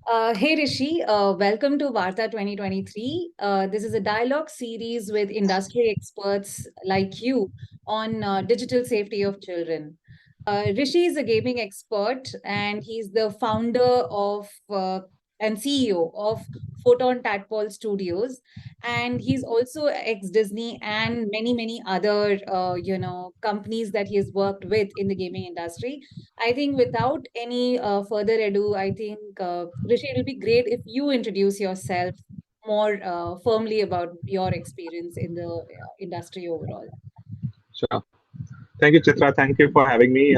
Hey Rishi, welcome to VAARTA 2023. This is a dialogue series with industry experts like you on digital safety of children. Rishi is a gaming expert and he's the founder of and CEO of Photon Tadpole Studios. And he's also ex-Disney and many other, companies that he has worked with in the gaming industry. I think without any further ado, I think Rishi, it'll be great if you introduce yourself more firmly about your experience in the industry overall. Sure. Thank you, Chitra. Thank you for having me.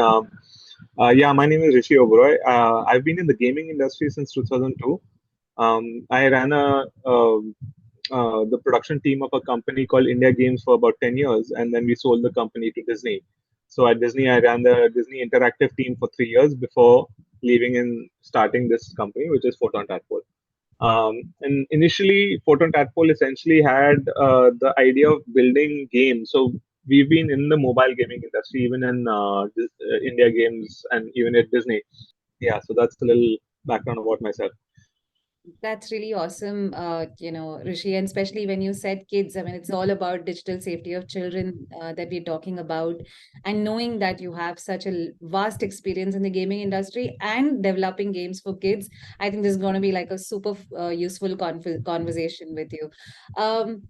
Yeah, my name is Hrishi Oberoi. I've been in the gaming industry since 2002. I ran the production team of a company called India Games for about 10 years, and then we sold the company to Disney. So at Disney, I ran the Disney Interactive team for 3 years before leaving and starting this company, which is Photon Tadpole. And initially, Photon Tadpole essentially had the idea of building games. So we've been in the mobile gaming industry, even in India Games and even at Disney. Yeah, so that's a little background about myself. That's really awesome, Rishi, and especially when you said kids. I mean, it's all about digital safety of children that we're talking about, and knowing that you have such a vast experience in the gaming industry and developing games for kids. I think this is going to be like a super useful conversation with you. Um,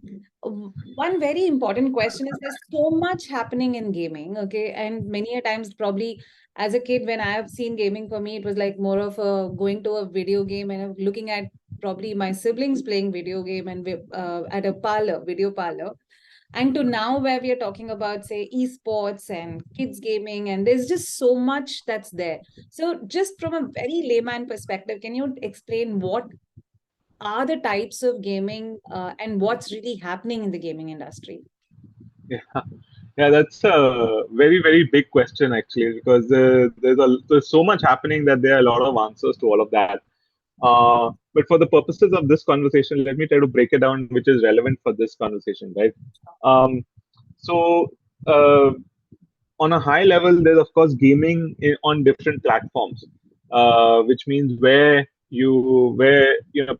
One very important question is there's so much happening in gaming, okay, and many a times probably as a kid when I have seen gaming, for me it was like more of a going to a video game and looking at probably my siblings playing video game and at a video parlor, and to now where we are talking about say esports and kids gaming, and there's just so much that's there. So just from a very layman perspective, can you explain what are the types of gaming and what's really happening in the gaming industry? Yeah, yeah, that's a very big question actually, because there's so much happening that there are a lot of answers to all of that. But for the purposes of this conversation, let me try to break it down, which is relevant for this conversation, right? Um, so, uh, on a high level, there's of course gaming on different platforms, which means where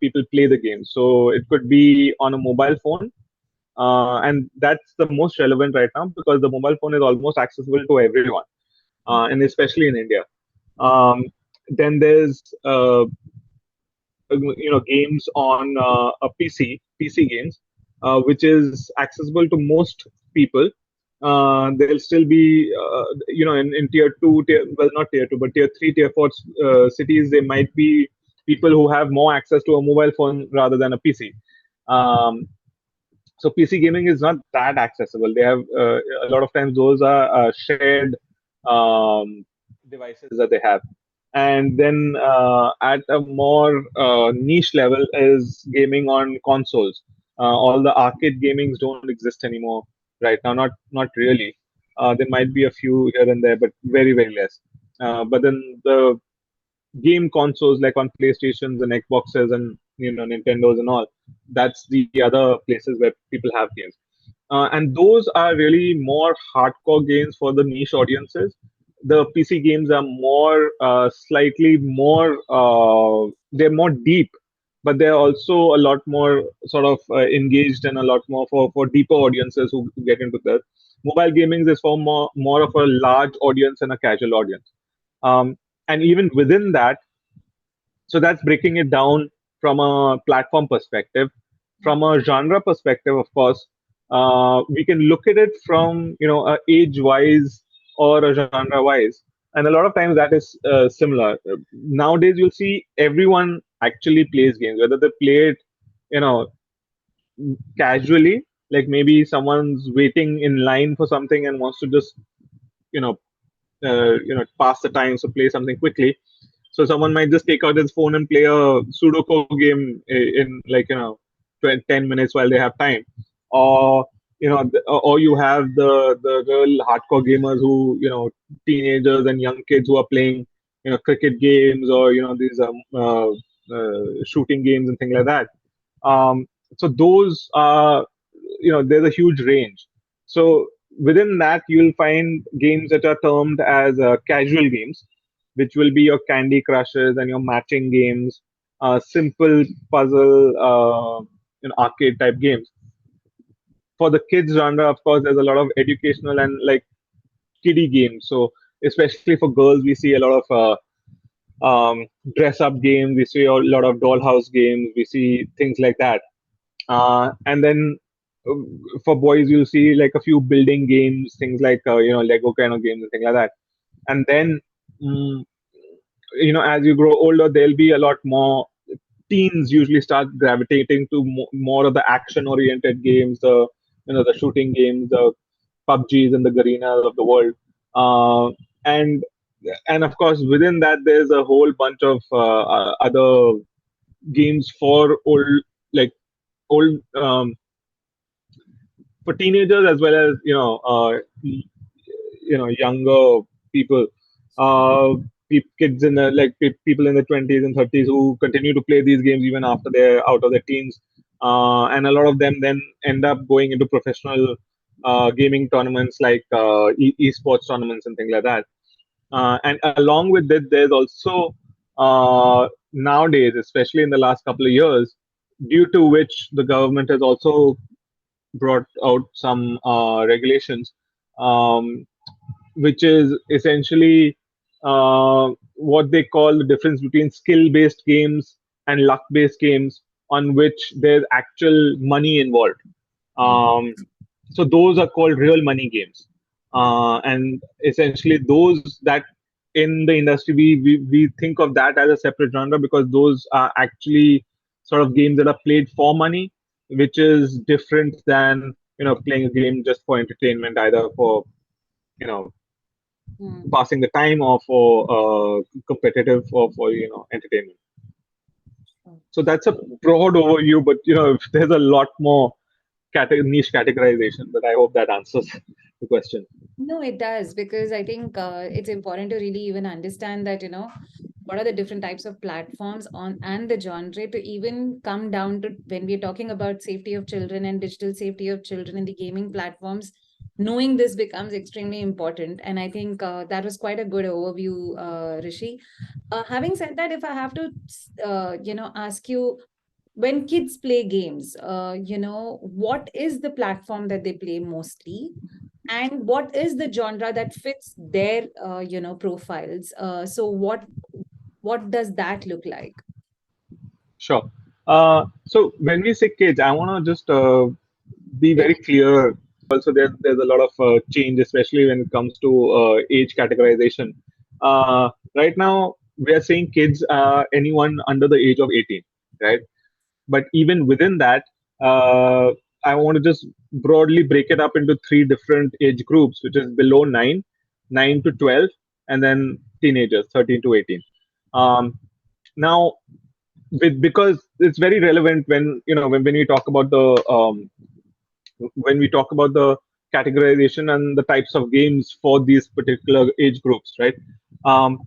people play the game. So it could be on a mobile phone, and that's the most relevant right now because the mobile phone is almost accessible to everyone, and especially in India. Um, then there's games on a PC games, which is accessible to most people. There'll still be in well, not tier two, but tier three, tier four cities, there might be people who have more access to a mobile phone rather than a PC. Um, so PC gaming is not that accessible. They have a lot of times those are shared um, devices that they have. And then at a more niche level is gaming on consoles. All the arcade gamings don't exist anymore right now. Not really. There might be a few here and there, but very less. But then the game consoles like on PlayStations and Xboxes and Nintendos and all. That's the other places where people have games, and those are really more hardcore games for the niche audiences. The PC games are more slightly more they're more deep, but they're also a lot more sort of engaged and a lot more for deeper audiences who get into that. Mobile gaming is for more of a large audience and a casual audience. And even within that, so that's breaking it down from a platform perspective. From a genre perspective, of course, we can look at it from a age wise or a genre wise, and a lot of times that is similar. Nowadays, you'll see everyone actually plays games, whether they play it, you know, casually, like maybe someone's waiting in line for something and wants to just you know pass the time, so play something quickly. So someone might just take out his phone and play a Sudoku game in like 10 minutes while they have time, or or you have the real hardcore gamers who teenagers and young kids who are playing cricket games or these shooting games and things like that. So those are there's a huge range. So within that, you'll find games that are termed as casual games, which will be your Candy Crushes and your matching games. simple puzzle, arcade type games. For the kids genre, of course, there's a lot of educational and like kiddie games. So especially for girls, we see a lot of dress up games. We see a lot of dollhouse games. We see things like that. And then uh, for boys, you'll see like a few building games, things like Lego kind of games and things like that. And then mm, as you grow older, there'll be a lot more. Teens usually start gravitating to more of the action oriented games, the shooting games, the PUBGs and the Garenas of the world. uh, and and of course within that there's a whole bunch of other games for like old for teenagers as well as younger people, uh, kids in the people in the 20s and 30s who continue to play these games even after they're out of their teens, and a lot of them then end up going into professional gaming tournaments like esports tournaments and things like that. And along with it, there's also nowadays, especially in the last couple of years, due to which the government has also brought out some regulations, um, which is essentially what they call the difference between skill-based games and luck-based games, on which there's actual money involved. Hmm. Um, so those are called real money games, and essentially those that in the industry we think of that as a separate genre because those are actually sort of games that are played for money, which is different than playing a game just for entertainment, either for you know Hmm. passing the time or for competitive or for entertainment. Sure. So that's a broad overview, but there's a lot more niche categorization, but I hope that answers the question. No, it does, because I think it's important to really even understand that, what are the different types of platforms on and the genre, to even come down to when we're talking about safety of children and digital safety of children in the gaming platforms. Knowing this becomes extremely important. And I think that was quite a good overview, Rishi. Having said that, if I have to, ask you, when kids play games, what is the platform that they play mostly? And what is the genre that fits their profiles? So what does that look like? Sure. So when we say kids, I want to just be very Big. clear. Also, there's a lot of change, especially when it comes to age categorization. Right now, we are saying kids are anyone under the age of 18, right? But even within that, uh, I want to just broadly break it up into three different age groups, which is below 9, 9 to 12, and then teenagers, 13 to 18. Now, because it's very relevant when when we talk about the categorization and the types of games for these particular age groups, right? Um,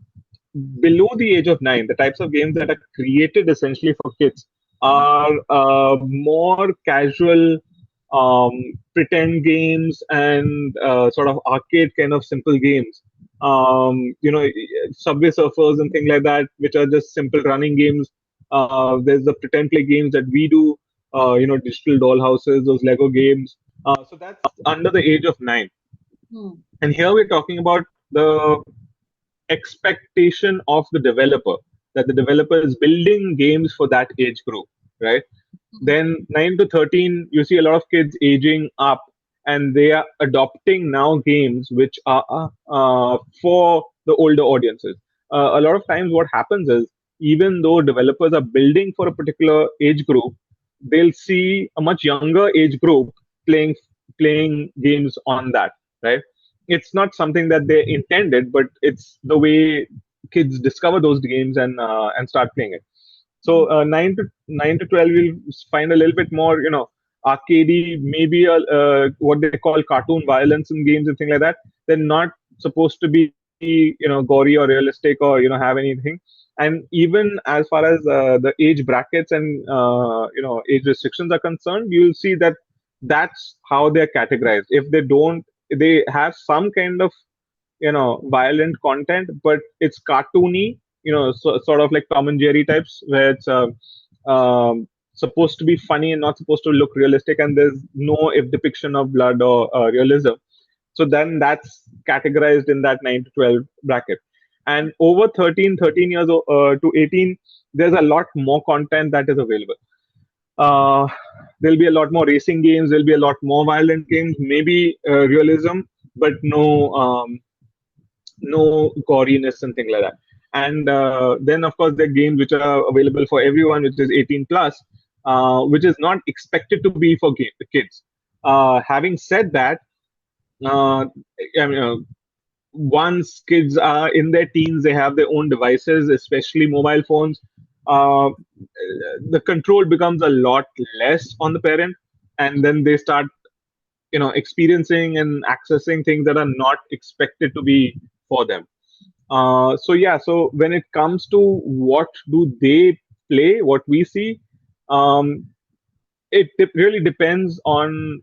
Below the age of 9, the types of games that are created essentially for kids are more casual, um, pretend games and sort of arcade kind of simple games. Subway surfers and things like that, which are just simple running games. There's the pretend play games that we do, digital dollhouses, those Lego games. So that's under the age of 9. Hmm. And here we're talking about the expectation of the developer, that the developer is building games for that age group, right? Hmm. Then 9 to 13, you see a lot of kids aging up and they are adopting now games which are for the older audiences. A lot of times, what happens is, even though developers are building for a particular age group, they'll see a much younger age group playing playing games on that, right? It's not something that they intended, but it's the way kids discover those games and start playing it. Hmm. So 9 to 12, you'll find a little bit more, arcadey, maybe what they call cartoon violence in games and things like that. They're not supposed to be, gory or realistic or have anything. And even as far as the age brackets and age restrictions are concerned, you'll see that that's how they're categorized. If they don't, they have some kind of violent content, but it's cartoony, sort of like Tom and Jerry types, where it's supposed to be funny and not supposed to look realistic, and there's no if depiction of blood or realism. So then that's categorized in that 9 to 12 bracket. And over 13 years to 18, there's a lot more content that is available. Uh, there'll be a lot more racing games. There'll be a lot more violent games. Maybe realism, but no goriness and things like that. And then, of course, there are games which are available for everyone, which is 18 plus, which is not expected to be for kids. Having said that, uh, I mean, once kids are in their teens, they have their own devices, especially mobile phones. Uh, the control becomes a lot less on the parent, and then they start, experiencing and accessing things that are not expected to be for them. So yeah, so when it comes to what do they play, what we see, um, it really depends on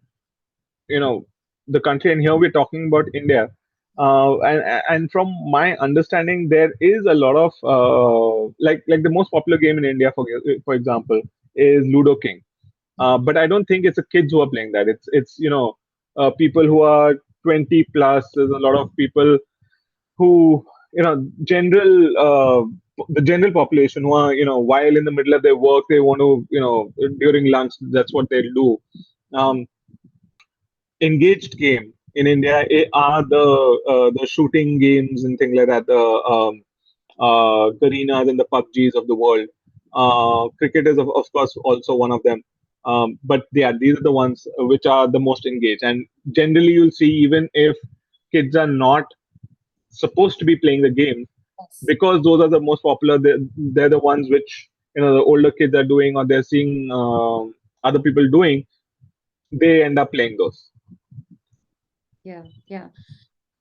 the country. And here we're talking about India. And from my understanding, there is a lot of like the most popular game in India, for example, is Ludo King. But I don't think it's the kids who are playing that. It's people who are 20 plus. There's a lot of people who general the general population who are while in the middle of their work they want to during lunch that's what they'll do. Um, Engaged game in India are the shooting games and things like that, the arenas and the PUBGs of the world. Cricket is of course also one of them. But yeah, these are the ones which are the most engaged. And generally, you'll see even if kids are not supposed to be playing the game, Yes. because those are the most popular. They're the ones which the older kids are doing, or they're seeing other people doing. They end up playing those. Yeah, yeah.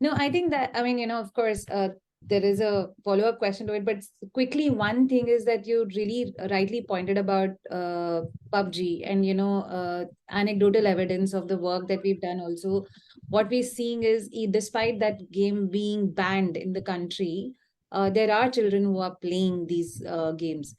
No, I think that, I mean, of course, there is a follow-up question to it, but quickly, one thing is that you really rightly pointed about PUBG and, anecdotal evidence of the work that we've done also. What we're seeing is, despite that game being banned in the country, there are children who are playing these games.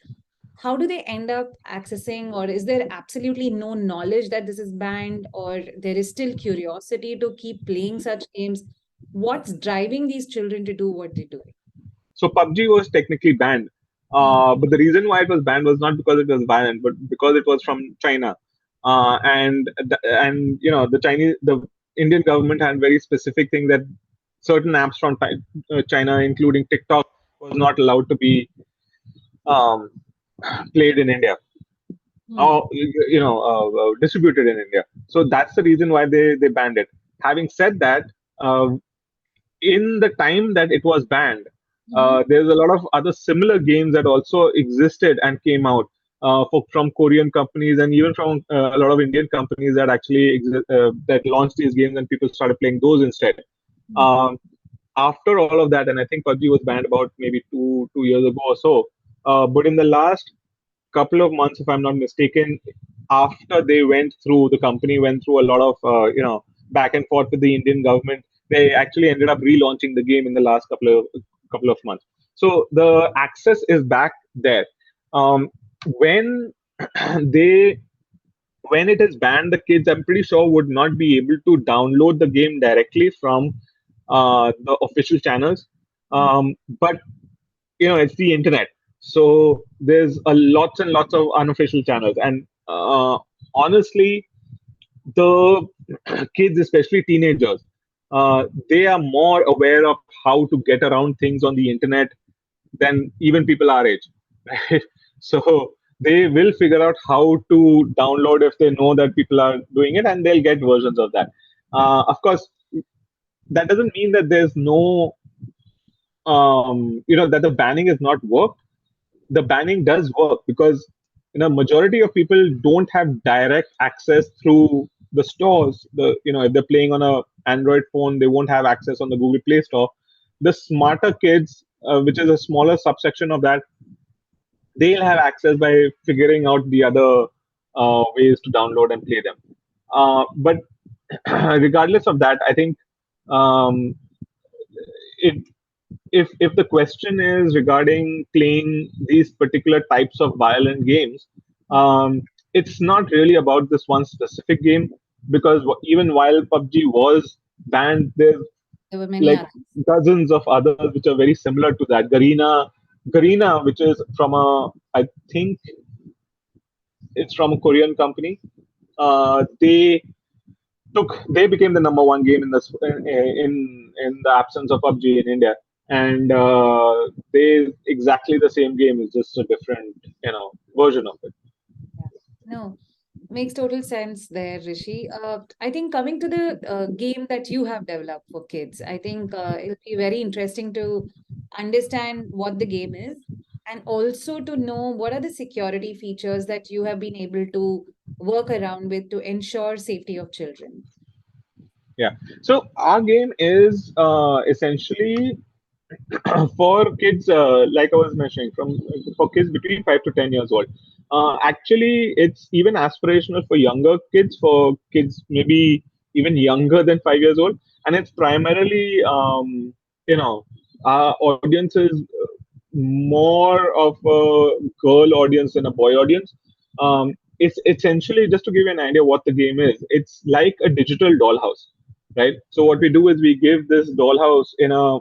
How do they end up accessing, or is there absolutely no knowledge that this is banned, or there is still curiosity to keep playing such games? What's driving these children to do what they do? So PUBG was technically banned, Mm, but the reason why it was banned was not because it was violent, but because it was from China, and the Indian government had very specific thing that certain apps from China, including TikTok, was not allowed to be um, played in India mm, or distributed in India. So that's the reason why they banned it. Having said that, uh, in the time that it was banned, mhm, there's a lot of other similar games that also existed and came out from Korean companies and even from a lot of Indian companies that actually that launched these games and people started playing those instead. mm, Um, After all of that, and I think PUBG was banned about maybe two years ago or so. But in the last couple of months, if I'm not mistaken, after the company went through a lot of back and forth with the Indian government. They actually ended up relaunching the game in the last couple of months. So the access is back there. When they when it is banned, the kids I'm pretty sure would not be able to download the game directly from the official channels. But it's the internet, so there's a lots and lots of unofficial channels. And honestly, the kids, especially teenagers, they are more aware of how to get around things on the internet than even people our age, right? So they will figure out how to download if they know that people are doing it, and they'll get versions of that. Of course, that doesn't mean that there's no that the banning has not worked. The banning does work because majority of people don't have direct access through the stores. If they're playing on a Android phone, they won't have access on the Google Play Store. The smarter kids, which is a smaller subsection of that, they'll have access by figuring out the other ways to download and play them. But regardless of that, I think um, it if the question is regarding playing these particular types of violent games, it's not really about this one specific game, because even while PUBG was banned, there's There were many like others. dozens of others which are very similar to that. Garena, which is from I think it's from a Korean company. They became the number one game in in the absence of PUBG in India, and they exactly the same game is just a different version of it. Yeah. No, makes total sense there, Rishi. I think coming to the game that you have developed for kids, I think it'll be very interesting to understand what the game is and also to know what are the security features that you have been able to work around with to ensure safety of children. Yeah. So our game is essentially for kids, like I was mentioning, from for kids between 5 to 10 years old. Actually, it's even aspirational for younger kids, for kids maybe even younger than 5 years old, and it's primarily, you know, our audience is more of a girl audience than a boy audience. It's essentially, just to give you an idea what the game is. It's like a digital dollhouse, right? So what we do is we give this dollhouse in a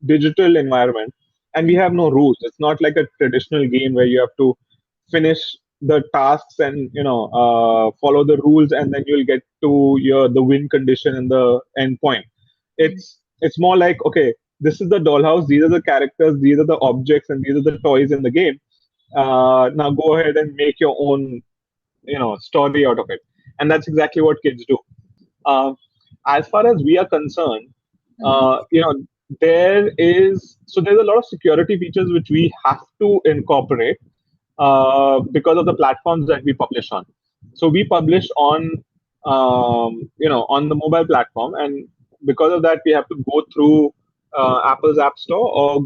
digital environment, and we Mhm. have no rules. It's not like a traditional game where you have to finish the tasks and follow the rules, and then you'll get to the win condition and the end point. Mhm. It's more like, okay, this is the dollhouse, these are the characters, these are the objects, and these are the toys in the game. Now go ahead and make your own story out of it. And that's exactly what kids do. uh, as far as we are concerned, Mhm. you know, there's a lot of security features which we have to incorporate because of the platforms that we publish on. So we publish on on the mobile platform, and because of that, we have to go through Apple's App Store or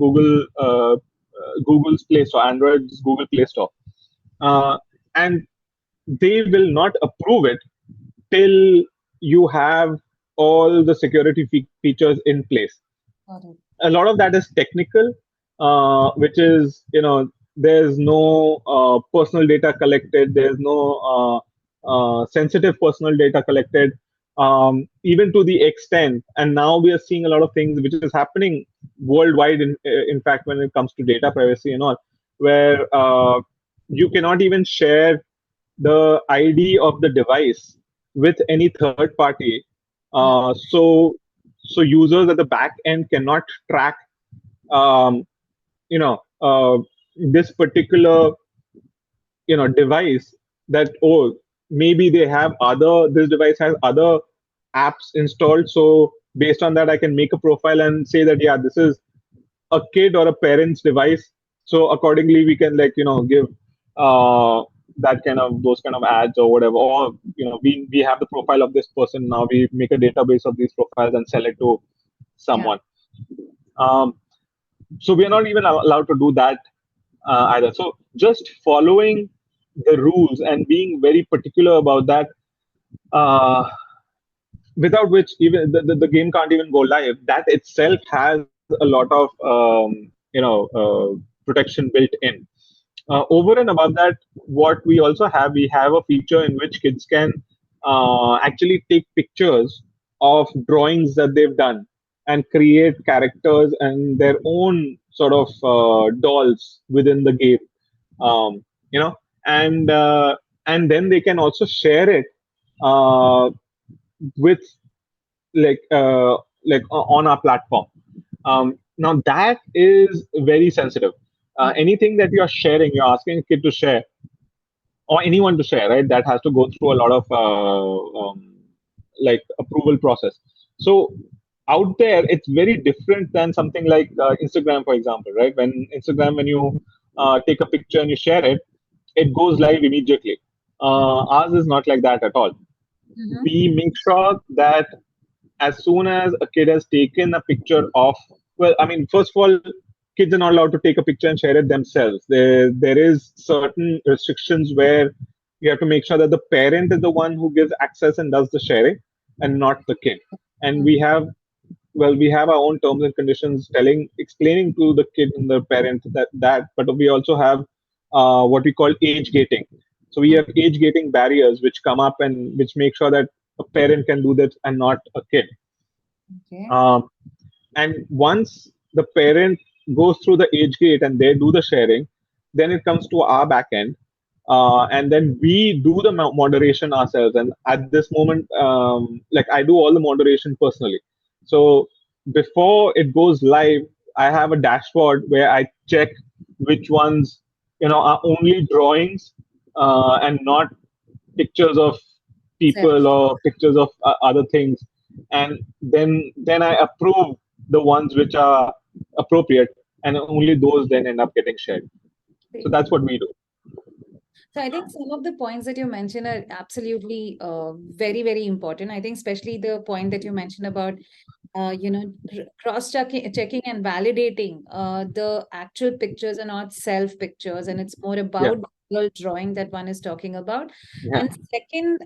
Google's Play Store, Android's Google Play Store, uh, and they will not approve it till you have all the security features in place. Got it. A lot of that is technical, which is, there's no personal data collected, there's no sensitive personal data collected, even to the extent. And now we are seeing a lot of things which is happening worldwide, in fact, when it comes to data privacy and all, where you cannot even share the ID of the device with any third party. Yeah. So users at the back end cannot track, um, you know, uh, this particular device, that, oh, maybe this device has other apps installed. So based on that, I can make a profile and say that, yeah, this is a kid or a parent's device. So accordingly, we can, like, give uh, those kind of ads or whatever. Or, we have the profile of this person. Now we make a database of these profiles and sell it to Yeah. someone. um, so we are not even allowed to do that either. So just following the rules and being very particular about that, uh, without which even the game can't even go live, that itself has a lot of protection built in. Over and above that, what we have a feature in which kids can actually take pictures of drawings that they've done and create characters and their own sort of dolls within the game. um, you know and and then they can also share it uh, with, on our platform. Now that is very sensitive. Mhm. Anything that you're sharing, you're asking a kid to share, or anyone to share, right? That has to go through a lot of approval process. So out there, it's very different than something like Instagram, for example, right? When you take a picture and you share it, it goes live immediately. Ours is not like that at all. Mhm. We make sure that as soon as a kid has taken a picture of, well, I mean, first of all, kids are not allowed to take a picture and share it themselves. There is certain restrictions where you have to make sure that the parent is the one who gives access and does the sharing, and not the kid. And we have well, we have our own terms and conditions explaining to the kid and the parent that, but we also have what we call age gating. So we have age gating barriers which come up and which make sure that a parent can do this and not a kid. Okay. Um, and once the parent goes through the age gate and they do the sharing, then it comes to our back end, and then we do the moderation ourselves. And at this moment, like I do all the moderation personally. So before it goes live, I have a dashboard where I check which ones are only drawings, and not pictures of people Self. or pictures of other things, and then I approve the ones which are appropriate, and only those then end up getting shared. So that's what we do. So I think some of the points that you mentioned are absolutely very, very important. I think especially the point that you mentioned about cross checking and validating the actual pictures are not self pictures, and it's more Yeah, about visual drawing that one is talking about. yeah, And second,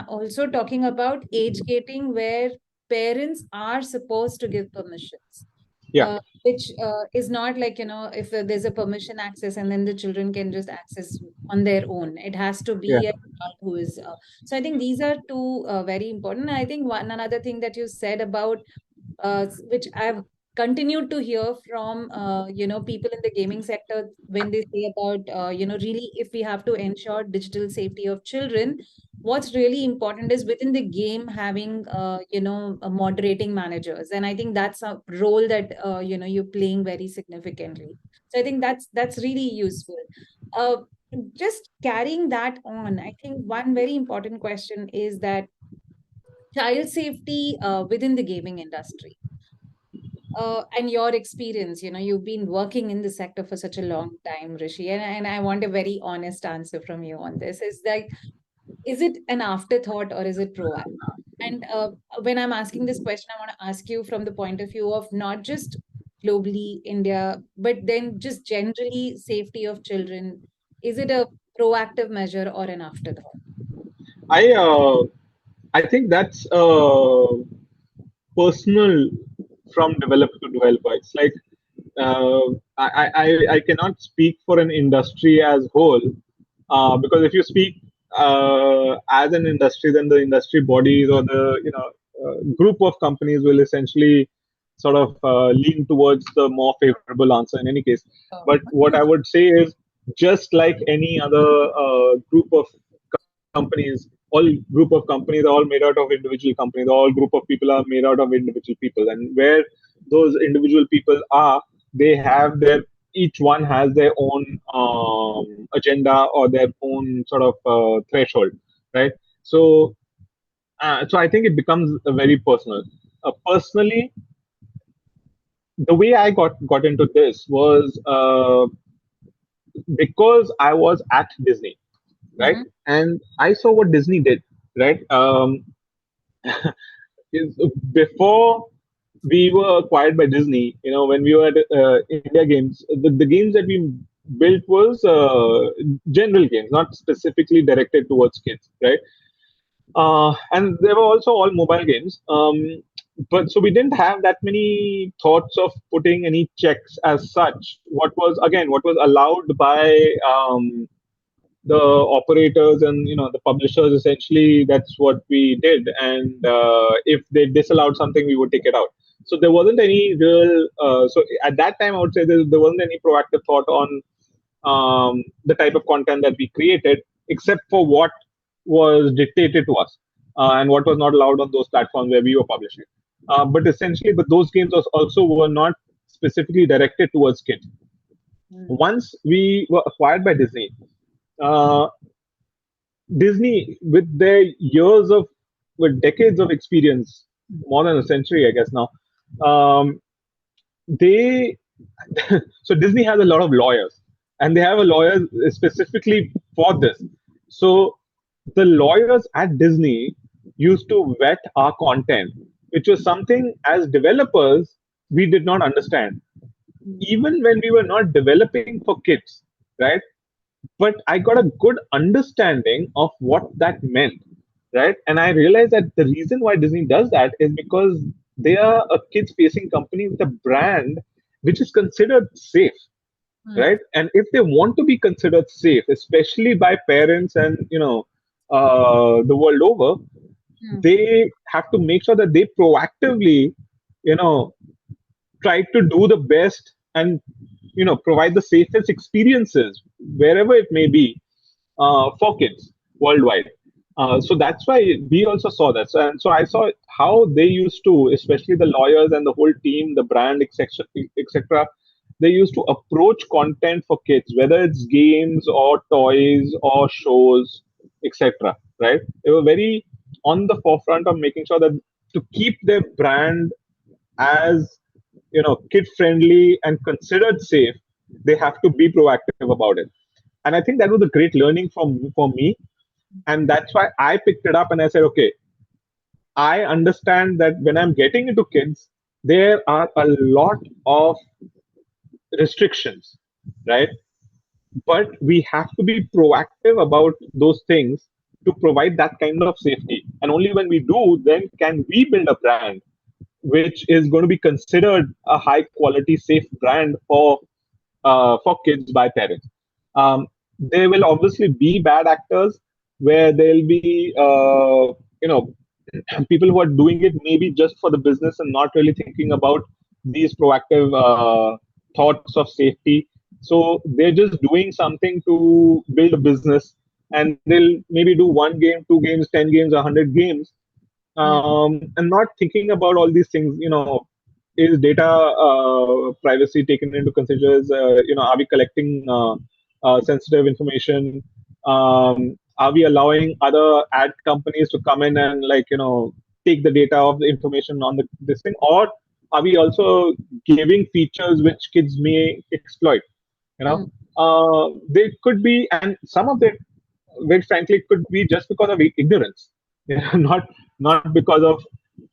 also talking about age gating, where parents are supposed to give permissions, yeah, which is not like, if there's a permission access and then the children can just access on their own. It has to yeah. be an adult who is. So I think these are two very important. And I think one another thing that you said about which I've continued to hear from people in the gaming sector when they say about really if we have to ensure digital safety of children, what's really important is within the game having moderating managers, and I think that's a role that you're playing very significantly. So I think that's really useful. Uh, just carrying that on, I think one very important question is that child safety within the gaming industry, and your experience. You've been working in the sector for such a long time, Rishi, and I want a very honest answer from you on this. Is like, is it an afterthought or is it proactive? And when I'm asking this question, I want to ask you from the point of view of not just globally, India, but then just generally safety of children. Is it a proactive measure or an afterthought? I uh, i think that's personal from developer to developer. It's like, uh, I cannot speak for an industry as whole, because if you speak as an industry, then the industry bodies or the group of companies will essentially sort of lean towards the more favorable answer in any case. Oh. But what I would say is, just like any other group of companies, all group of companies are all made out of individual companies. All group of people are made out of individual people, and where those individual people are, they have their each one has their own agenda or their own sort of threshold, right? So, so I think it becomes very personal. Personally, the way I got into this was because I was at Disney, right? Mhm. And I saw what Disney did, right? Is before we were acquired by Disney, when we were at India Games, the games that we built was general games, not specifically directed towards kids, right? And they were also all mobile games. But so we didn't have that many thoughts of putting any checks as such. What was allowed by the operators and the publishers, essentially that's what we did. And if they disallowed something, we would take it out. So there wasn't any real so at that time I would say there wasn't any proactive thought on the type of content that we created, except for what was dictated to us, and what was not allowed on those platforms where we were publishing. But those games also were not specifically directed towards kids. Mm. Once we were acquired by Disney, uh, Disney, with their with decades of experience, more than a century, I guess now, um, they so Disney has a lot of lawyers, and they have a lawyer specifically for this. So the lawyers at Disney used to vet our content, which was something as developers we did not understand, even when we were not developing for kids, right? But I got a good understanding of what that meant, right? And I realized that the reason why Disney does that is because they are a kids facing company with a brand which is considered safe, Hmm. right? And if they want to be considered safe, especially by parents and the world over, Hmm. they have to make sure that they proactively, you know, try to do the best and provide the safest experiences wherever it may be for kids worldwide. So that's why we also saw that. And so I saw how they used to, especially the lawyers and the whole team, the brand, etc., etc. They used to approach content for kids, whether it's games or toys or shows, etc. Right? They were very on the forefront of making sure that to keep their brand as kid friendly and considered safe, they have to be proactive about it. And I think that was a great learning for me, and that's why I picked it up and I said, okay, I understand that when I'm getting into kids, there are a lot of restrictions, right? But we have to be proactive about those things to provide that kind of safety. And only when we do, then can we build a brand which is going to be considered a high quality, safe brand for kids by parents. There will obviously be bad actors where there'll be people who are doing it maybe just for the business and not really thinking about these proactive thoughts of safety. So they're just doing something to build a business, and they'll maybe do one game, two games, 10 games, 100 games, Hmm. and not thinking about all these things. Is data privacy taken into consideration? Are we collecting sensitive information? Are we allowing other ad companies to come in and take the data of the information on this thing, or are we also giving features which kids may exploit? You know, Hmm. they could be, and some of it, very frankly, it could be just because of ignorance. Not because of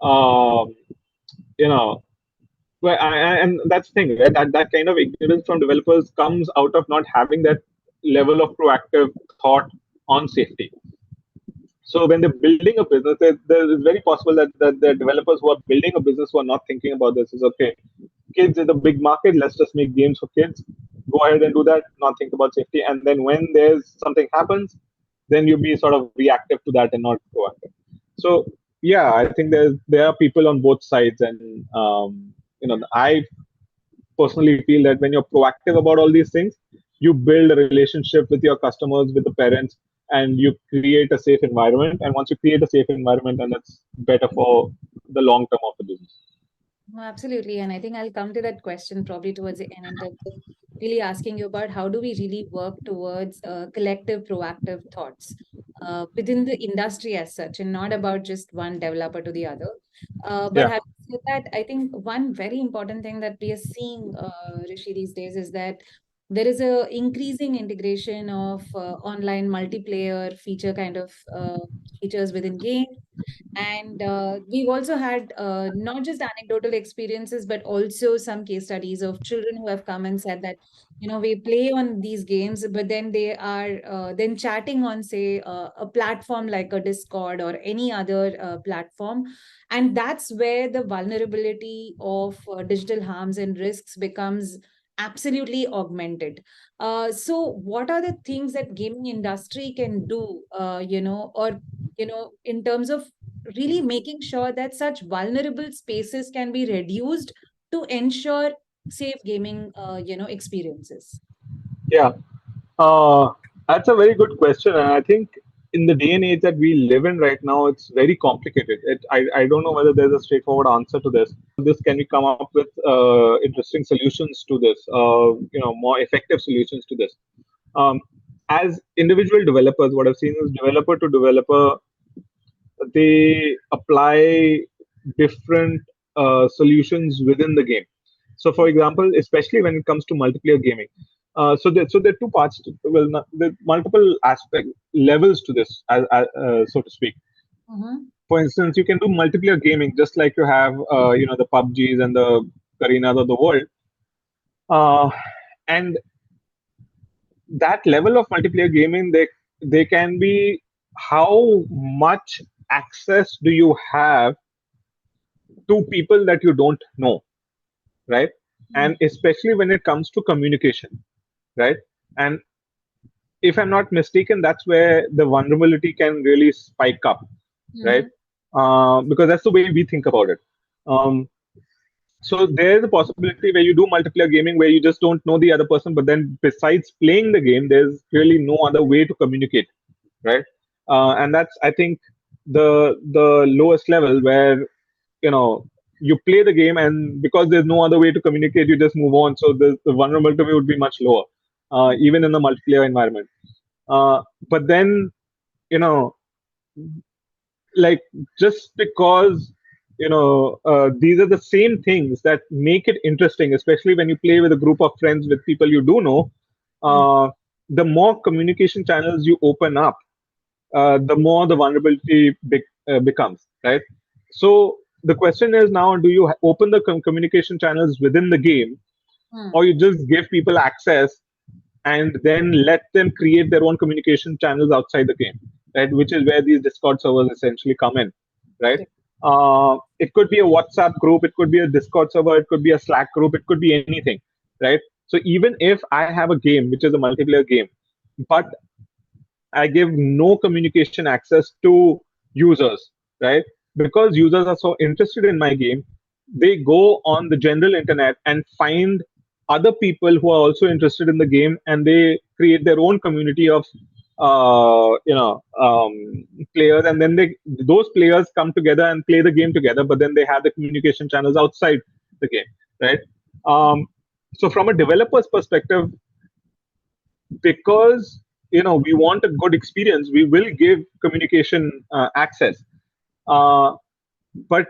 um, you know well, and that's the thing, right? That kind of ignorance from developers comes out of not having that level of proactive thought on safety. So when they're building a business, it's very possible that the developers who are building a business who are not thinking about this is, okay, kids is a big market. Let's just make games for kids. Go ahead and do that. Not think about safety. And then when there's something happens, then you be sort of reactive to that and not proactive. So yeah, I think there are people on both sides, and I personally feel that when you're proactive about all these things, you build a relationship with your customers, with the parents, and you create a safe environment. And once you create a safe environment, then it's better for the long term of the business. No, absolutely. And I think I'll come to that question probably towards the end in terms of really asking you about how do we really work towards collective proactive thoughts within the industry as such, and not about just one developer to the other. But Yeah. having said that, I think one very important thing that we are seeing, Rishi, these days is that there is a increasing integration of online multiplayer feature kind of features within games. And we've also had not just anecdotal experiences, but also some case studies of children who have come and said that, we play on these games, but then they are then chatting on, say, a platform like a Discord or any other platform. And that's where the vulnerability of digital harms and risks becomes absolutely augmented. So what are the things that gaming industry can do, or in terms of really making sure that such vulnerable spaces can be reduced to ensure safe gaming experiences? Yeah. Uh, that's a very good question, and I think in the day and age that we live in right now, it's very complicated. I don't know whether there's a straightforward answer to this. This can we come up with interesting solutions to this? More effective solutions to this. Um, as individual developers, what I've seen is developer to developer, they apply different solutions within the game. So, for example, especially when it comes to multiplayer gaming, there are two parts. Well, there are multiple aspect levels to this, so to speak. Mm-hmm. For instance, you can do multiplayer gaming just like you have, the PUBGs and the Garenas of the world, uh, and that level of multiplayer gaming, they can be how much access do you have to people that you don't know, right? And especially when it comes to communication, right? And if I'm not mistaken, that's where the vulnerability can really spike up, right? Mm-hmm. Because that's the way we think about it. Um, so there's a possibility where you do multiplayer gaming where you just don't know the other person, but then besides playing the game, there's really no other way to communicate, right? And that's, I think, the lowest level where you know you play the game, and because there's no other way to communicate, you just move on. So the vulnerability would be much lower, even in the multiplayer environment. But then, you know, like, just because these are the same things that make it interesting, especially when you play with a group of friends with people you do know. uh, the more communication channels you open up, the more the vulnerability becomes, right? So the question is now, do you open the communication channels within the game, or you just give people access and then let them create their own communication channels outside the game, right? Which is where these Discord servers essentially come in, right? Correct. It could be a WhatsApp group, it could be a Discord server, it could be a Slack group, it could be anything, right? So even if I have a game which is a multiplayer game, but I give no communication access to users, right? Because users are so interested in my game, they go on the general internet and find other people who are also interested in the game, and they create their own community of players, and then those players come together and play the game together. But then they have the communication channels outside the game, right? Um, so from a developer's perspective, because we want a good experience, we will give communication access, uh, but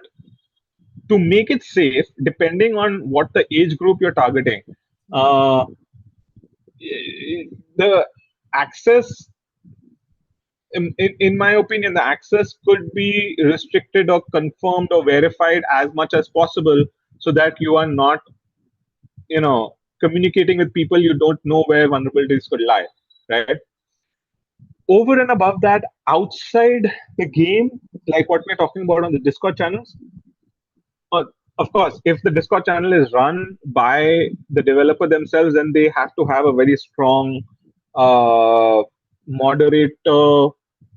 to make it safe, depending on what the age group you're targeting, uh, the access, in my opinion, the access could be restricted or confirmed or verified as much as possible, so that you are not communicating with people you don't know where vulnerabilities could lie, right? Over and above that, outside the game, like what we're talking about on the Discord channels, uh, of course, if the Discord channel is run by the developer themselves, then they have to have a very strong uh, moderator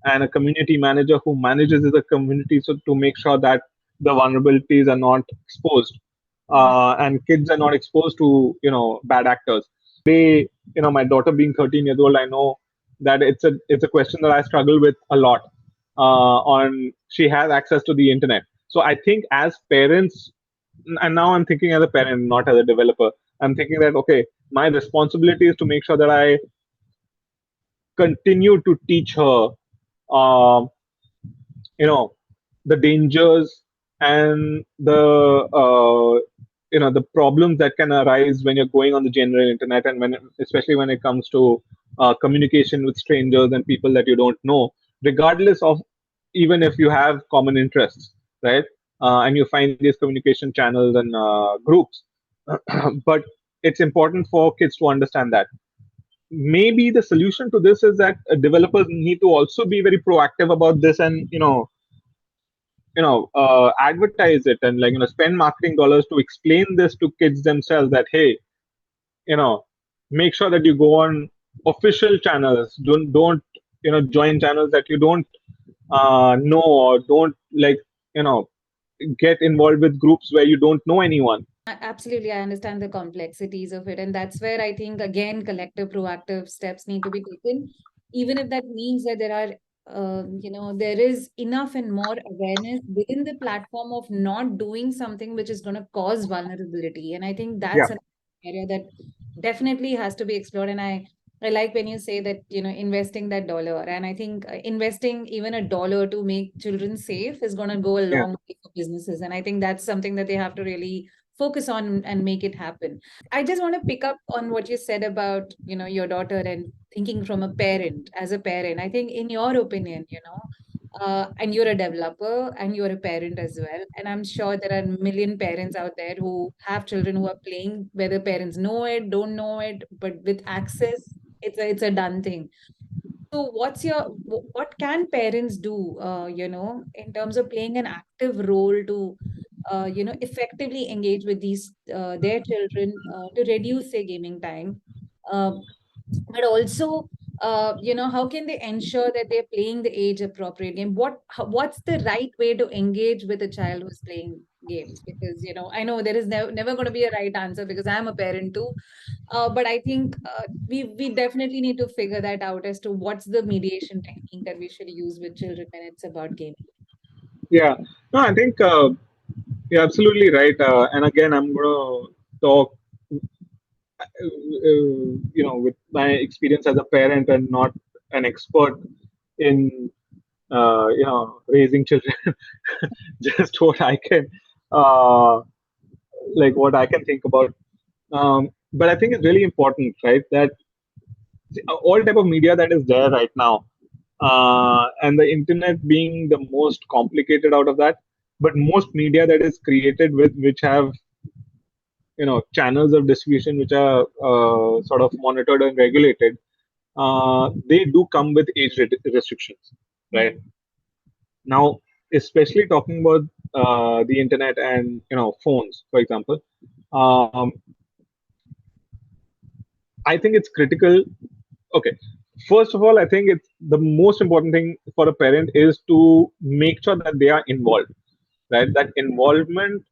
and a community manager who manages the community, so to make sure that the vulnerabilities are not exposed, and kids are not exposed to bad actors. They, my daughter being 13 years old, I know that it's a question that I struggle with a lot. On She has access to the internet, so I think as parents, and now I'm thinking as a parent, not as a developer. I'm thinking that, okay, my responsibility is to make sure that I continue to teach her, um, you know, the dangers and the problems that can arise when you're going on the general internet, and especially when it comes to communication with strangers and people that you don't know, regardless of, even if you have common interests, right? And you find these communication channels and groups. But it's important for kids to understand that. Maybe the solution to this is that developers need to also be very proactive about this, and advertise it, and spend marketing dollars to explain this to kids themselves, that hey, you know make sure that you go on official channels. Don't join channels that you don't know, or don't you know get involved with groups where you don't know anyone. Absolutely, I understand the complexities of it. And that's where I think, again, collective proactive steps need to be taken, even if that means that there is enough and more awareness within the platform of not doing something which is going to cause vulnerability. And I think Yeah, that's an area that definitely has to be explored. And I like when you say that, investing that dollar. And I think investing even a dollar to make children safe is going to go a yeah, long way for businesses. And I think that's something that they have to really focus on and make it happen. I just want to pick up on what you said about, your daughter and thinking from a parent, as a parent. I think in your opinion, and you're a developer and you're a parent as well. And I'm sure there are a million parents out there who have children who are playing, whether parents know it, don't know it, but with access, it's a done thing. So what can parents do, in terms of playing an active role to effectively engage with these their children to reduce their gaming time, uh, but also how can they ensure that they're playing the age appropriate game? What's the right way to engage with a child who's playing games? Because I know there is never going to be a right answer, because I'm a parent too. But I think we definitely need to figure that out as to what's the mediation technique that we should use with children when it's about gaming. Yeah. No, I think you're absolutely right. And again, I'm going to talk, with my experience as a parent and not an expert in, raising children. Just what I can, uh, what I can think about. But I think it's really important, right? That all type of media that is there right now, and the internet being the most complicated out of that, but most media that is created with which have channels of distribution which are sort of monitored and regulated, they do come with age restrictions, right? Now, especially talking about the internet and phones, for example, um, I think it's critical. Okay, first of all, I think it's the most important thing for a parent is to make sure that they are involved, right? That involvement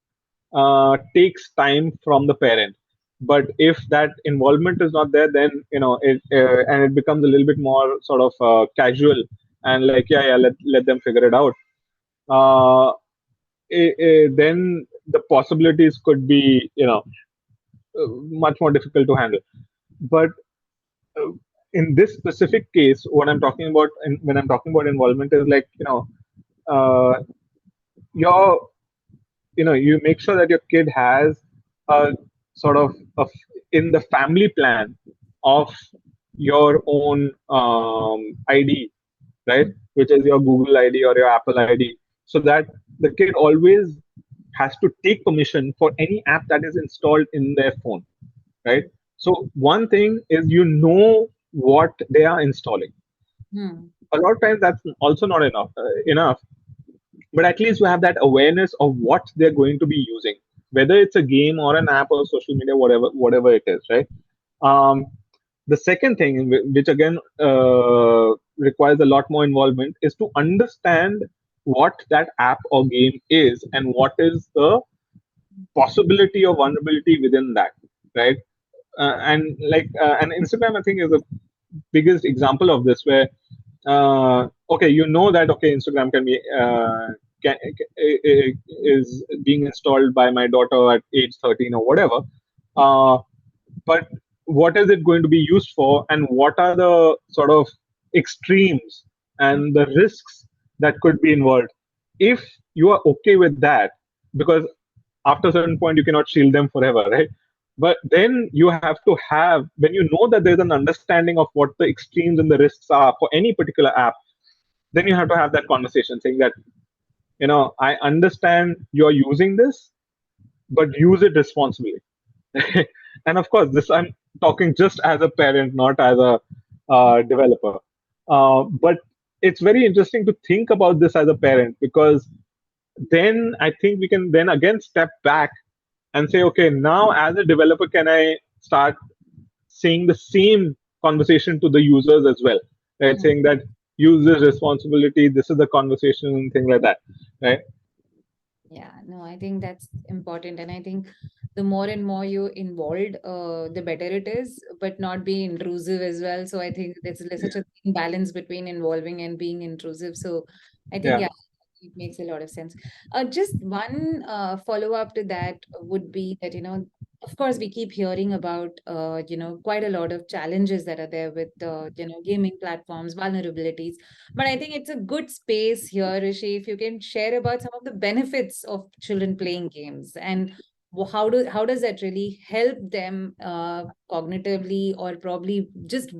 takes time from the parent. But if that involvement is not there, then and it becomes a little bit more sort of casual and like, yeah, let them figure it out. Uh, then the possibilities could be much more difficult to handle. But uh, in this specific case, what I'm talking about, and when I'm talking about involvement, is like uh, your you make sure that your kid has a sort of in the family plan of your own ID, right? Which is your Google ID or your Apple ID, so that the kid always has to take permission for any app that is installed in their phone, right? So one thing is what they are installing. Hmm. A lot of times that's also not enough, but at least you have that awareness of what they're going to be using, whether it's a game or an app or social media, whatever it is, right? um, the second thing, which again requires a lot more involvement, is to understand what that app or game is and what is the possibility of vulnerability within that, right? And Instagram, I think, is the biggest example of this, where okay, that okay, Instagram can be is being installed by my daughter at age 13 or whatever. Uh, but what is it going to be used for, and what are the sort of extremes and the risks that could be involved? If you are okay with that, because after a certain point you cannot shield them forever, right? But then you have to have, when you know that there's an understanding of what the extremes and the risks are for any particular app, then you have to have that conversation saying that, I understand you're using this, but use it responsibly. And of course, this I'm talking just as a parent, not as a developer. But it's very interesting to think about this as a parent, because then I think we can then again step back and say, okay, now as a developer, can I start saying the same conversation to the users as well, right? Saying that use this responsibility, this is the conversation, thing like that, right? Yeah, no, I think that's important. And I think the more and more you're involved, the better it is, but not be intrusive as well. So I think there's such a thin balance between involving and being intrusive. So I think, Yeah. yeah, it makes a lot of sense. Just one follow-up to that would be that, of course, we keep hearing about, quite a lot of challenges that are there with, gaming platforms, vulnerabilities. But I think it's a good space here, Rishi, if you can share about some of the benefits of children playing games, and how does that really help them cognitively, or probably just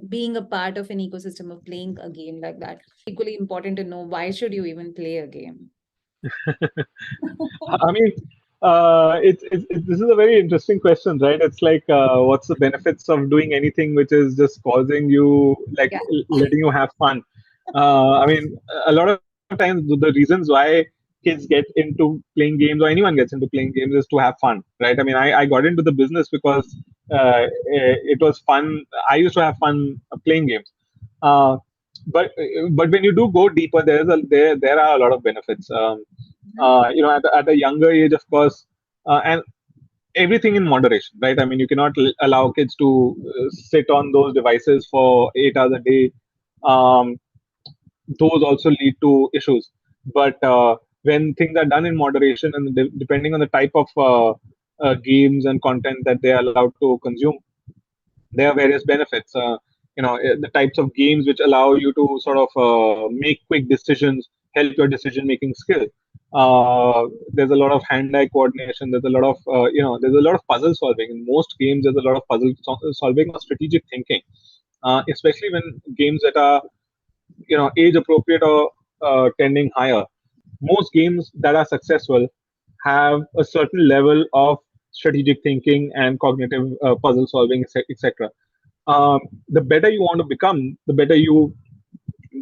being a part of an ecosystem of playing a game like that. Equally important to know, why should you even play a game? I mean, this is a very interesting question, right? It's like, what's the benefits of doing anything which is just causing you, like, letting you have fun? I mean, a lot of times the reasons why kids get into playing games, or anyone gets into playing games, is to have fun, right? I mean, I got into the business because it was fun. I used to have fun playing games. Uh, but when you do go deeper, there are a lot of benefits. At a younger age, of course, and everything in moderation, right? I mean, you cannot allow kids to sit on those devices for 8 hours a day. Um, those also lead to issues. But when things are done in moderation, and depending on the type of games and content that they are allowed to consume, there are various benefits. The types of games which allow you to sort of make quick decisions, help your decision making skill. There's a lot of hand-eye coordination. There's a lot of there's a lot of puzzle solving. In most games, there's a lot of puzzle solving or strategic thinking, especially when games that are age appropriate or tending higher. Most games that are successful have a certain level of strategic thinking and cognitive puzzle solving, etc. The better you want to become, the better you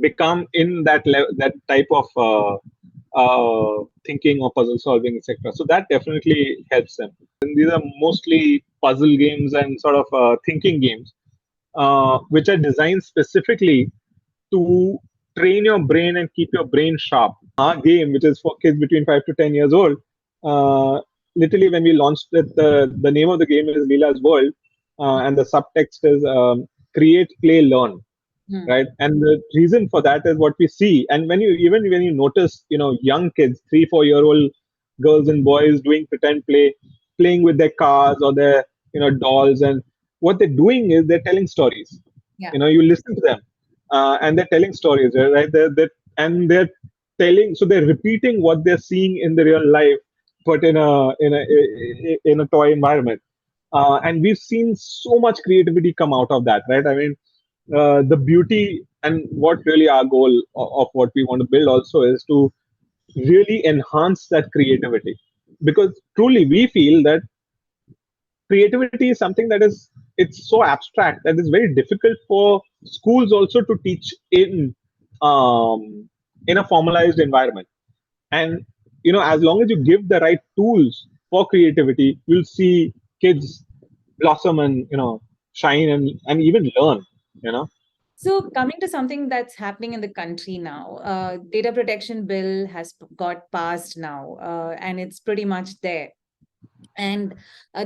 become in that type of thinking or puzzle solving, etc. So that definitely helps them. And these are mostly puzzle games and sort of thinking games, which are designed specifically to train your brain and keep your brain sharp. Our game, which is for kids between 5 to 10 years old, uh, literally when we launched it, the name of the game is Leela's World, and the subtext is create, play, learn. Right, and the reason for that is what we see. And when you notice, young kids, 3 4 year old girls and boys doing pretend play, playing with their cars or their dolls, and what they're doing is they're telling stories. Yeah. You listen to them, and they're telling stories, right? They're telling, so they're repeating what they're seeing in the real life, but in a toy environment. And we've seen so much creativity come out of that, right? I mean, the beauty and what really our goal of what we want to build also is to really enhance that creativity, because truly we feel that creativity is something that is, it's so abstract that it's very difficult for schools also to teach in a formalized environment. And as long as you give the right tools for creativity, you'll see kids blossom and shine and even learn. So coming to something that's happening in the country now, data protection bill has got passed now, and it's pretty much there. And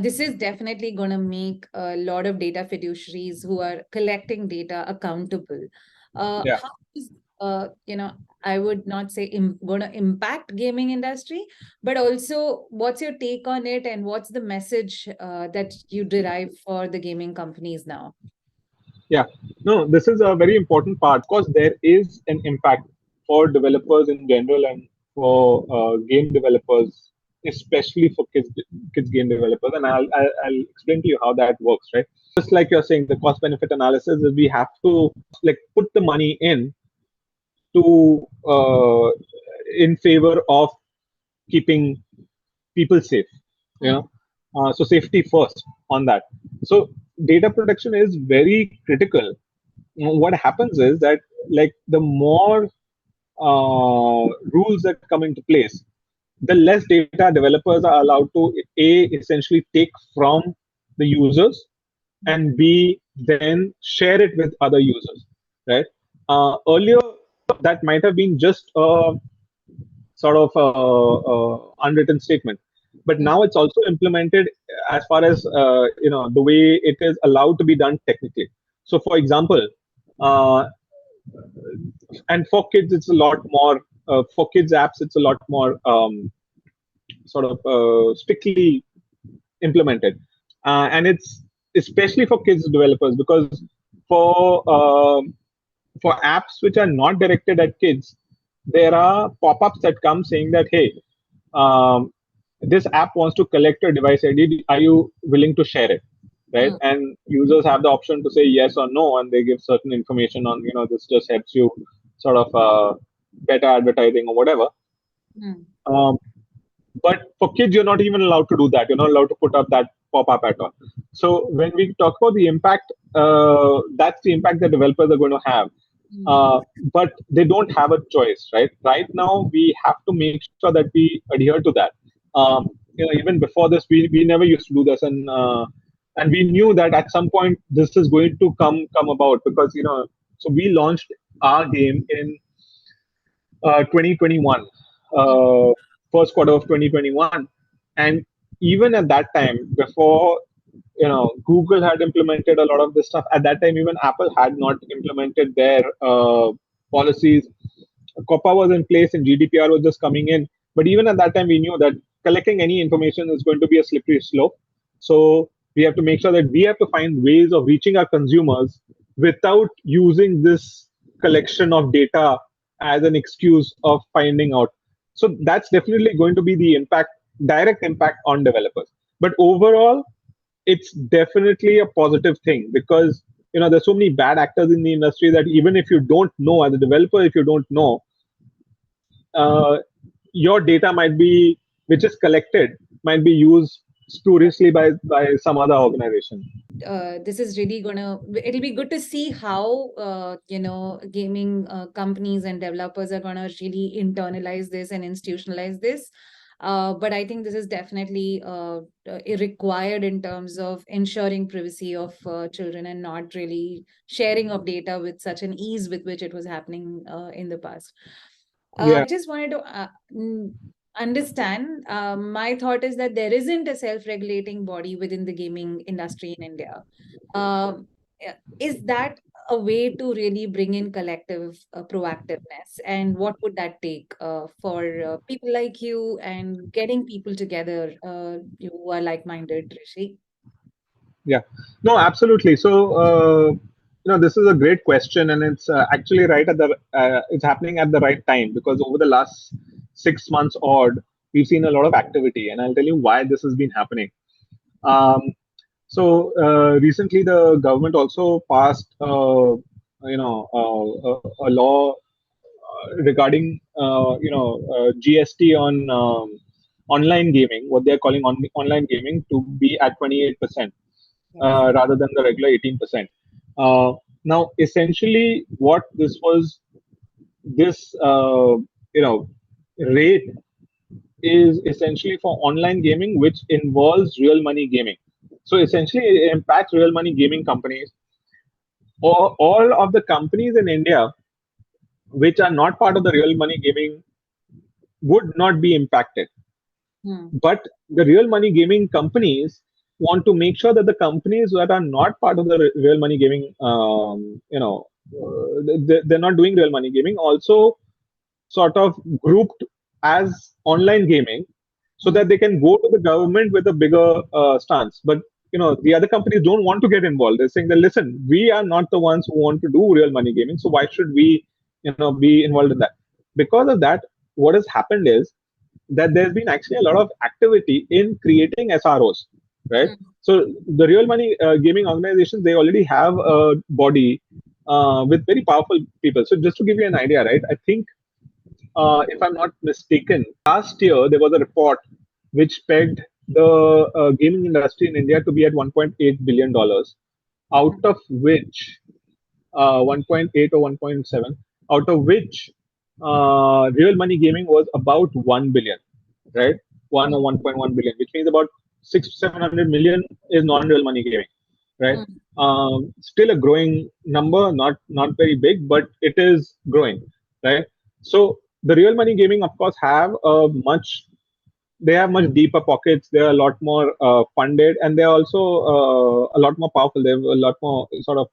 this is definitely going to make a lot of data fiduciaries who are collecting data accountable. Yeah. How is, I would not say going to impact gaming industry, but also what's your take on it, and what's the message that you derive for the gaming companies now? Yeah, no, this is a very important part. Of course, there is an impact for developers in general and for game developers, especially for kids game developers. And I'll explain to you how that works, right? Just like you're saying, the cost benefit analysis is we have to like put the money to in favor of keeping people safe. So safety first on that. So data protection is very critical. What happens is that, like, the more rules that come into place, the less data developers are allowed to essentially take from the users, and b then share it with other users, right? Earlier, that might have been just a sort of unwritten statement, but now it's also implemented as far as the way it is allowed to be done technically. So for example, uh, and for kids it's a lot more, for kids apps it's a lot more sort of strictly implemented, and it's especially for kids developers, because for for apps which are not directed at kids, there are pop-ups that come saying that, hey, um, this app wants to collect your device ID. Are you willing to share it? Right? And users have the option to say yes or no, and they give certain information on, this just helps you sort of better advertising or whatever. Um, but for kids, you're not even allowed to do that. You're not allowed to put up that pop-up at all. So when we talk about the impact, that's the impact that developers are going to have. Mm. but they don't have a choice, right? Right now, we have to make sure that we adhere to that. Even before this, we never used to do this, and we knew that at some point this is going to come about because so we launched our game in 2021, uh, first quarter of 2021, and even at that time, before Google had implemented a lot of this stuff. At that time, even Apple had not implemented their policies. COPPA was in place and GDPR was just coming in. But even at that time, we knew that collecting any information is going to be a slippery slope. So we have to make sure that we have to find ways of reaching our consumers without using this collection of data as an excuse of finding out. So that's definitely going to be the direct impact on developers. But overall, it's definitely a positive thing because there's so many bad actors in the industry that even if you don't know as a developer, if you don't know, uh, your data might be which is collected might be used spuriously by some other organization. This is really gonna, it'll be good to see how gaming companies and developers are gonna really internalize this and institutionalize this. But I think this is definitely required in terms of ensuring privacy of children and not really sharing of data with such an ease with which it was happening in the past. Yeah, I just wanted to understand. My thought is that there isn't a self-regulating body within the gaming industry in India. Is that a way to really bring in collective proactiveness? And what would that take for people like you and getting people together you who are like-minded, Rishi? yeah, no, absolutely. So this is a great question, and it's actually right at the it's happening at the right time because over the last 6 months odd, we've seen a lot of activity, and I'll tell you why this has been happening. Um, So recently, the government also passed, a law regarding, GST on online gaming, what they're calling online gaming, to be at 28% Yes. rather than the regular 18%. Now, essentially, what this was, this rate is essentially for online gaming, which involves real money gaming. So essentially, it impacts real money gaming companies. All of the companies in India which are not part of the real money gaming would not be impacted. Hmm. But the real money gaming companies want to make sure that the companies that are not part of the real money gaming, they're not doing real money gaming, also sort of grouped as online gaming so Hmm. that they can go to the government with a bigger stance. But the other companies don't want to get involved. They're saying that listen, we are not the ones who want to do real money gaming, so why should we be involved in that? Because of that, what has happened is that there's been actually a lot of activity in creating SROs, right? Hmm. So the real money gaming organizations, they already have a body with very powerful people. So just to give you an idea, right? I think if I'm not mistaken, last year there was a report which pegged the gaming industry in India to be at $1.8 billion, out of which 1.8 or 1.7, out of which real money gaming was about 1 billion, right? 1 or 1.1 billion, which means about 600 to 700 million is non-real money gaming, right? Hmm. Still a growing number, not very big, but it is growing, right? So the real money gaming, of course, they have much deeper pockets. They're a lot more funded, and they're also a lot more powerful. They have a lot more sort of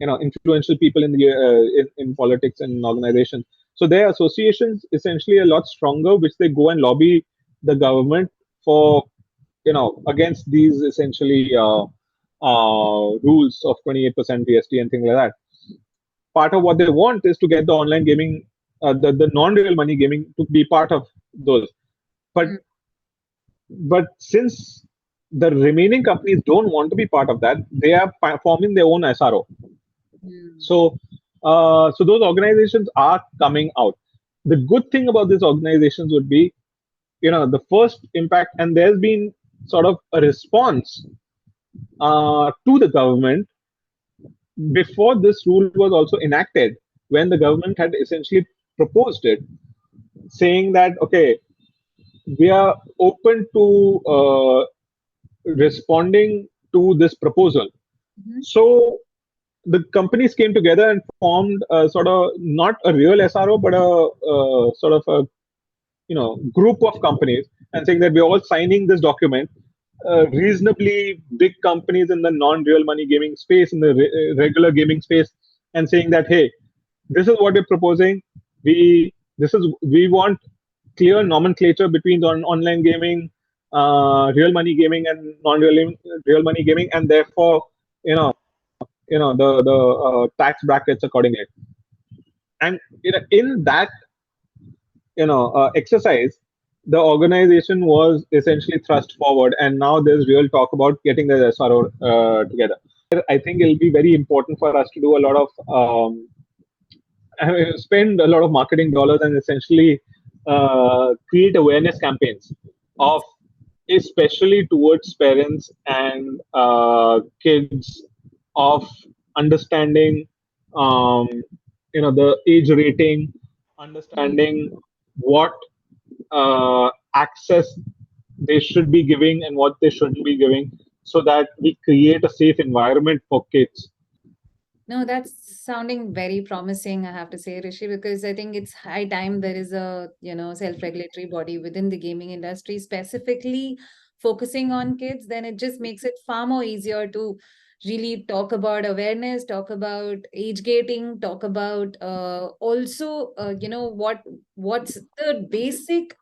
influential people in the in politics and organizations. So their associations essentially a lot stronger, which they go and lobby the government for against these essentially rules of 28% GST and things like that. Part of what they want is to get the online gaming, the non-real money gaming to be part of those. But Hmm. since the remaining companies don't want to be part of that, they are forming their own SRO. Hmm. So, so those organizations are coming out. The good thing about these organizations would be, the first impact, and there's been sort of a response to the government before this rule was also enacted, when the government had essentially proposed it, saying that okay, we are open to responding to this proposal. Mhm. So the companies came together and formed a sort of not a real SRO, but a sort of a group of companies, and saying that we're all signing this document. Reasonably big companies in the non-real money gaming space, in the regular gaming space, and saying that hey, this is what we're proposing. We want clear nomenclature between online gaming, real money gaming, and non-real real money gaming, and therefore the tax brackets accordingly. And in that exercise, the organization was essentially thrust forward, and now there's real talk about getting the SRO together. I think it'll be very important for us to do a lot of spend a lot of marketing dollars and essentially create awareness campaigns of, especially towards parents and kids, of understanding the age rating, Mm. understanding what access they should be giving and what they shouldn't be giving, so that we create a safe environment for kids. No, that's sounding very promising, I have to say, Rishi, because I think it's high time there is a, self-regulatory body within the gaming industry, specifically focusing on kids. Then it just makes it far more easier to really talk about awareness, talk about age gating, talk about also, what's the basic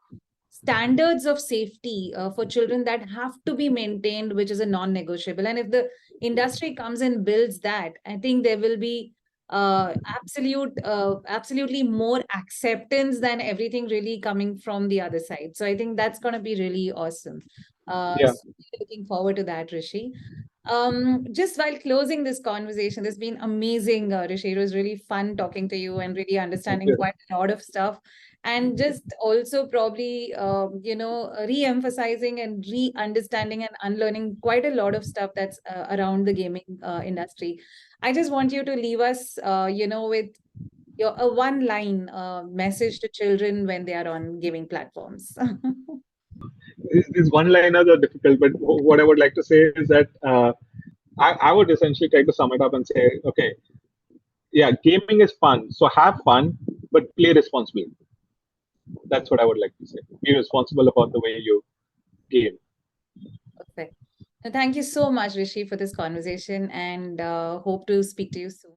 standards of safety for children that have to be maintained, which is a non-negotiable. And if the industry comes and builds that, I think there will be absolutely more acceptance than everything really coming from the other side. So I think that's going to be really awesome. Yeah, So looking forward to that, Rishi. Just while closing this conversation, it's been amazing, Rishi. It was really fun talking to you and really thank understanding you. quite a lot of stuff, and just also probably re-emphasizing and re-understanding and unlearning quite a lot of stuff that's around the gaming industry. I just want you to leave us with your a one line message to children when they are on gaming platforms. These one liners are difficult, but what I would like to say is that I would essentially try to sum it up and say, okay, yeah, gaming is fun, so have fun, but play responsibly. That's what I would like to say. Be responsible about the way you game. Perfect. Thank you so much, Rishi, for this conversation, and hope to speak to you soon.